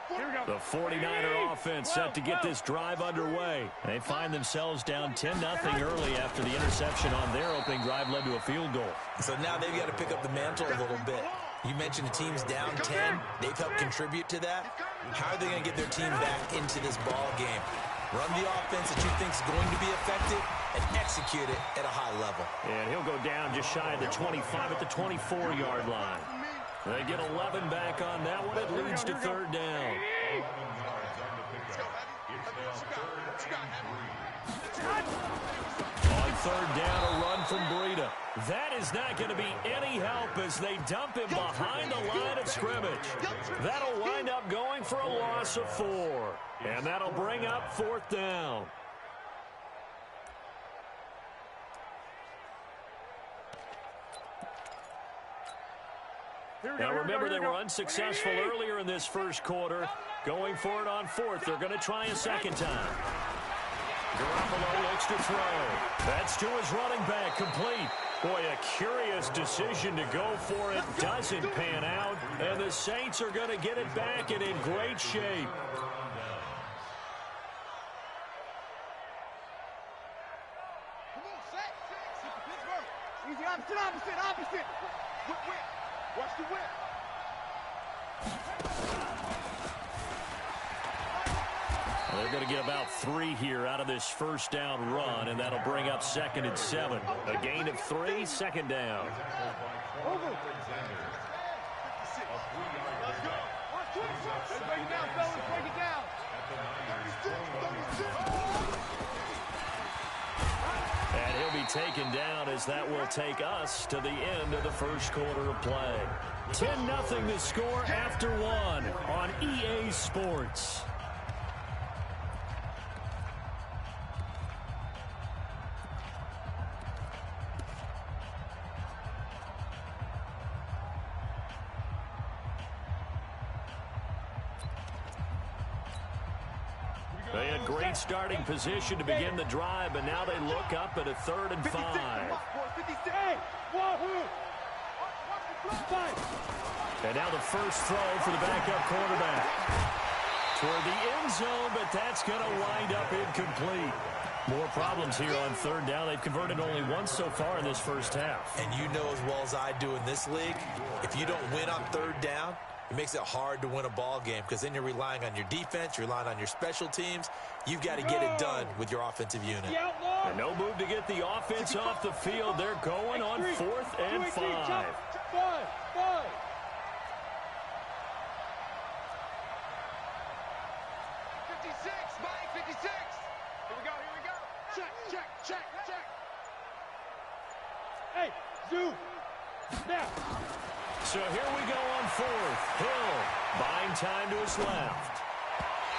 The 49er offense set to get this drive underway. They find themselves down 10-0 early after the interception on their opening drive led to a field goal. So now they've got to pick up the mantle a little bit. You mentioned the team's down 10. They've helped contribute to that. How are they going to get their team back into this ball game? Run the offense that you think is going to be effective and execute it at a high level. And he'll go down just shy of the 25 at the 24-yard line. They get 11 back on that one. It leads to third down. On third down, a run from Breida. That is not going to be any help as they dump him behind the line of scrimmage. That'll wind up going for a loss of 4. And that'll bring up fourth down. Now remember, they were unsuccessful earlier in this first quarter. Going for it on fourth. They're going to try a second time. Garoppolo looks to throw. That's to his running back, complete. Boy, a curious decision to go for it. Doesn't pan out. And the Saints are going to get it back and in great shape. Easy, opposite. Whip. Watch the whip. They're going to get about 3 here out of this first down run, and that'll bring up 2nd and 7. A gain of 3, second down. Over. Let's go. Let's break it down, fellas. Break it down. 36. And he'll be taken down as that will take us to the end of the first quarter of play. 10-0 the score after 1 on EA Sports. They had great starting position to begin the drive, but now they look up at a 3rd and 5. And now the first throw for the backup quarterback. Toward the end zone, but that's going to wind up incomplete. More problems here on third down. They've converted only once so far in this first half. And you know as well as I do in this league, if you don't win on third down, it makes it hard to win a ball game because then you're relying on your defense, you're relying on your special teams. You've got to get it done with your offensive unit. And no move to get the offense off the field. They're going on 4th and 5. 5. 56, Mike, 56. Here we go. Check. Hey, Zoo. Now. So here we go on 4th. Hill buying time to his left.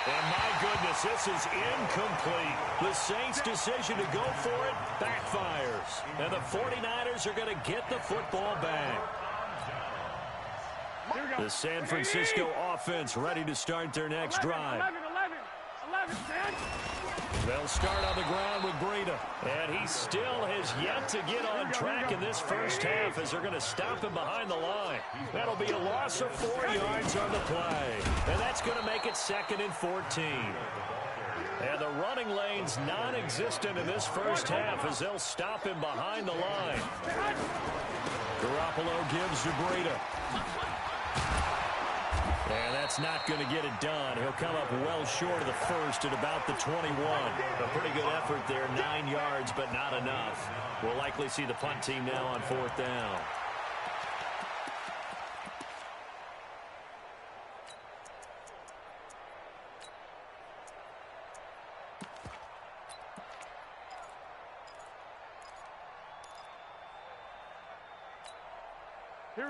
And my goodness, this is incomplete. The Saints' decision to go for it backfires. And the 49ers are going to get the football back. The San Francisco offense ready to start their next drive. 11, 10. They'll start on the ground with Breida. And he still has yet to get on track in this first half as they're going to stop him behind the line. That'll be a loss of 4 yards on the play. And that's going to make it 2nd and 14. And the running lane's non-existent in this first half as they'll stop him behind the line. Garoppolo gives to Breida. And that's not going to get it done. He'll come up well short of the first at about the 21. A pretty good effort there, 9 yards, but not enough. We'll likely see the punt team now on 4th down.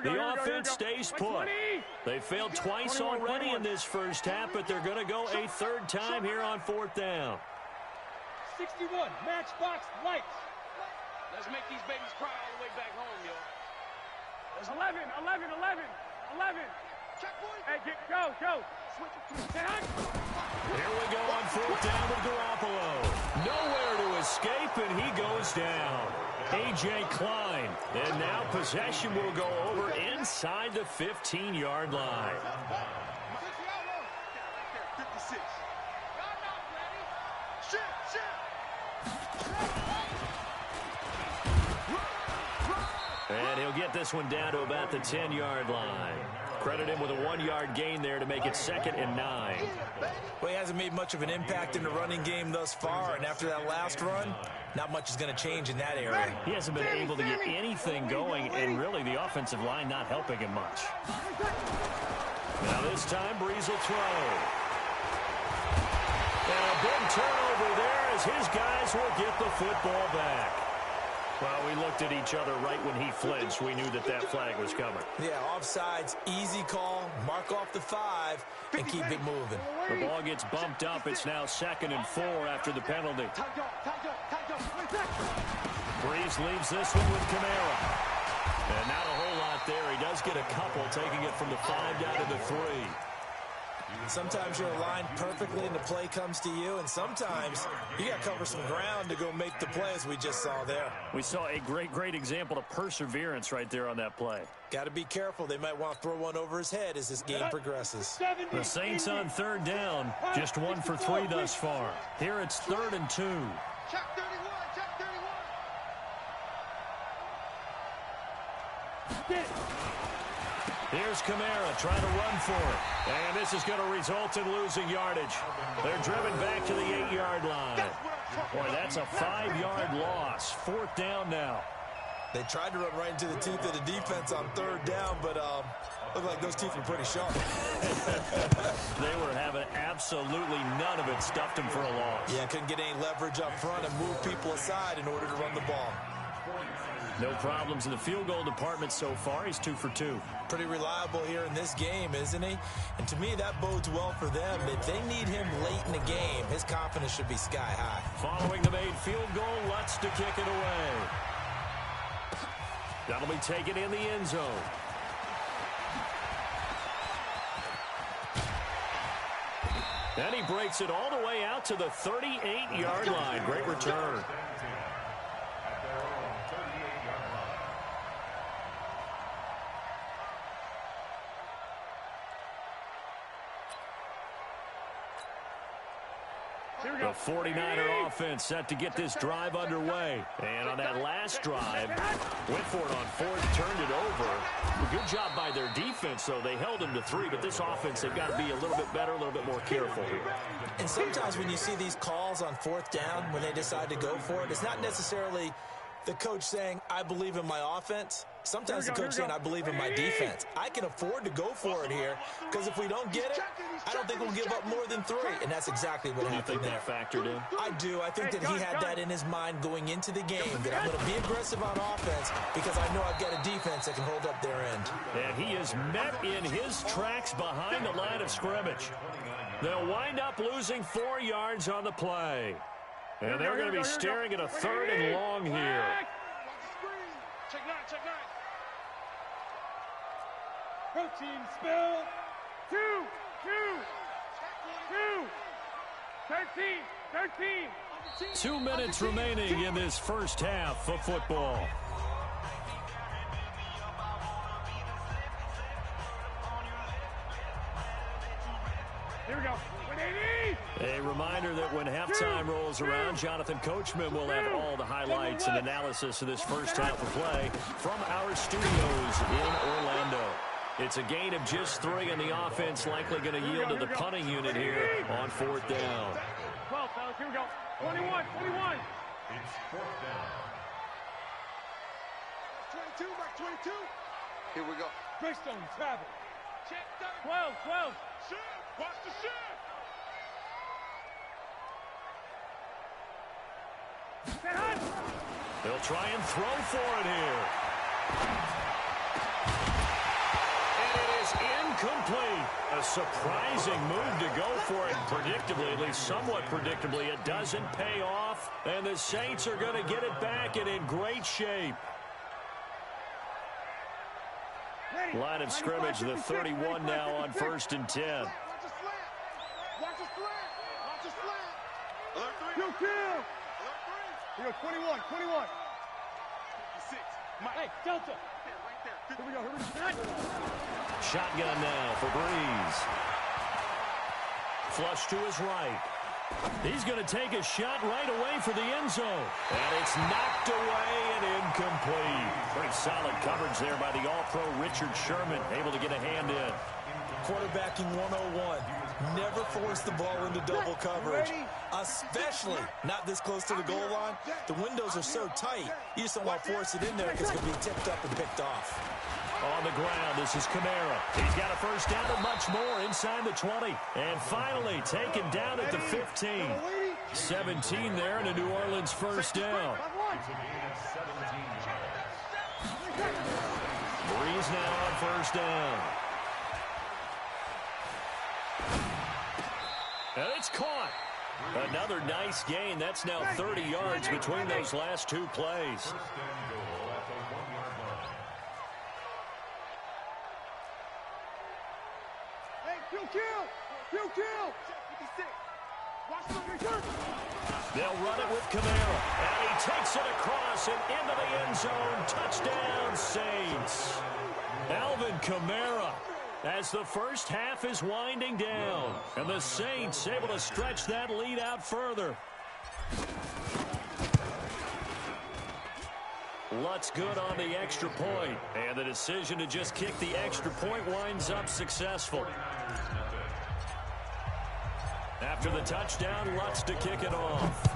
The offense stays put. They failed twice already in this first half, but they're going to go a 3rd time here on 4th down. 61, matchbox lights. Let's make these babies cry all the way back home, yo. 11. Hey, go. Switch it to 10. Here we go on 4th down with Garoppolo. Nowhere to escape, and he goes down. A.J. Klein. And now possession will go over inside the 15-yard line. 56. Y'all not ready. Shit. And he'll get this one down to about the 10-yard line. Credit him with a 1-yard gain there to make it 2nd and 9. Well, he hasn't made much of an impact in the running game thus far, and after that last run, not much is going to change in that area. He hasn't been able to get anything going, and really the offensive line not helping him much. Now this time, Breeze will throw. And a big turnover there as his guys will get the football back. Well, we looked at each other right when he flinched. We knew that that flag was coming. Yeah, offsides, easy call, mark off the 5, and keep it moving. The ball gets bumped up. It's now 2nd and 4 after the penalty. Breeze leaves this one with Kamara. And not a whole lot there. He does get a couple, taking it from the 5 down to the 3. Sometimes you're aligned perfectly and the play comes to you, and sometimes you got to cover some ground to go make the play, as we just saw there. We saw a great example of perseverance right there on that play. Got to be careful. They might want to throw one over his head as this game progresses. The Saints on 3rd down, just 1 for 3 thus far. Here it's 3rd and 2. Check 31. Here's Kamara trying to run for it. And this is going to result in losing yardage. They're driven back to the 8-yard line. Boy, that's a 5-yard loss. 4th down now. They tried to run right into the teeth of the defense on 3rd down, but looked like those teeth were pretty sharp. They were having absolutely none of it. Stuffed them for a loss. Yeah, couldn't get any leverage up front and move people aside in order to run the ball. No problems in the field goal department so far. He's 2 for 2. Pretty reliable here in this game, isn't he? And to me, that bodes well for them. If they need him late in the game, his confidence should be sky high. Following the made field goal, Lutz to kick it away. That'll be taken in the end zone. And he breaks it all the way out to the 38-yard line. Great return. The 49er offense set to get this drive underway. And on that last drive, went for it on 4th, turned it over. A good job by their defense, though. They held them to 3, but this offense, they've got to be a little bit better, a little bit more careful here. And sometimes when you see these calls on 4th down, when they decide to go for it, it's not necessarily the coach saying, I believe in my offense. Sometimes the coach saying, I believe in my defense. I can afford to go for it here, because if we don't get it, I don't think we'll give up more than 3. And that's exactly what happened there. Do you think that factored in? I do. I think that he had that in his mind going into the game, that I'm going to be aggressive on offense because I know I've got a defense that can hold up their end. And he is met in his tracks behind the line of scrimmage. They'll wind up losing 4 yards on the play. And they're going to be staring at a 3rd and long here. Check 9. Protein spill. 2. 13. 2 minutes remaining in this first half of football. Here we go. 180. A reminder that when halftime rolls around, Jonathan Coachman will have all the highlights and analysis of this first half of play from our studios in Orlando. It's a gain of just 3, and the offense likely going to yield to the punting unit here on 4th down. 12, fellas. Here we go. 21. It's 4th down. 22, back 22. Here we go. Greystone travel. Check 12. Shoot. Watch the shoot. They'll try and throw for it here. And it is incomplete. A surprising move to go for it. Predictably, at least somewhat predictably, it doesn't pay off. And the Saints are going to get it back and in great shape. Line of scrimmage, the 31 now on 1st and 10. Watch the slant. Alert 3. Yo, kill. Alert 3. Here we go. 21. 56. Mike. Hey, Delta. Right there. Here we go. Shotgun now for Breeze. flush to his right. He's going to take a shot right away for the end zone. And it's knocked away and incomplete. Pretty solid coverage there by the All-Pro Richard Sherman, able to get a hand in. Quarterbacking 101. Never force the ball into double coverage, especially not this close to the goal line. The windows are so tight, you just don't want to force it in there because it's going to be tipped up and picked off. On the ground, this is Kamara. He's got a first down and much more inside the 20. And finally taken down at the 15. 17 there and a New Orleans first down. Breeze now on first down. And it's caught. Another nice gain. That's now 30 yards between those last two plays. They'll run it with Kamara. And he takes it across and into the end zone. Touchdown, Saints. Alvin Kamara, as the first half is winding down. And the Saints able to stretch that lead out further. Lutz good on the extra point. And the decision to just kick the extra point winds up successful. After the touchdown, Lutz to kick it off.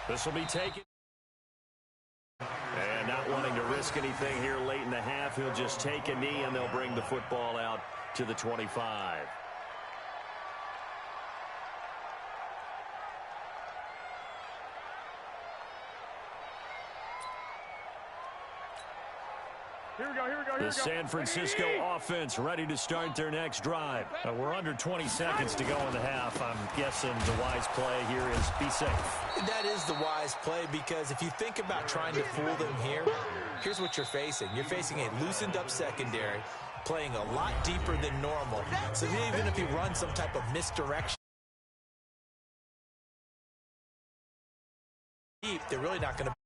This will be taken. And not wanting to risk anything here late in the half, he'll just take a knee and they'll bring the football out to the 25. The San Francisco offense ready to start their next drive. We're under 20 seconds to go in the half. I'm guessing the wise play here is be safe. That is the wise play, because if you think about trying to fool them here, here's what you're facing. You're facing a loosened up secondary, playing a lot deeper than normal. So even if you run some type of misdirection, they're really not going to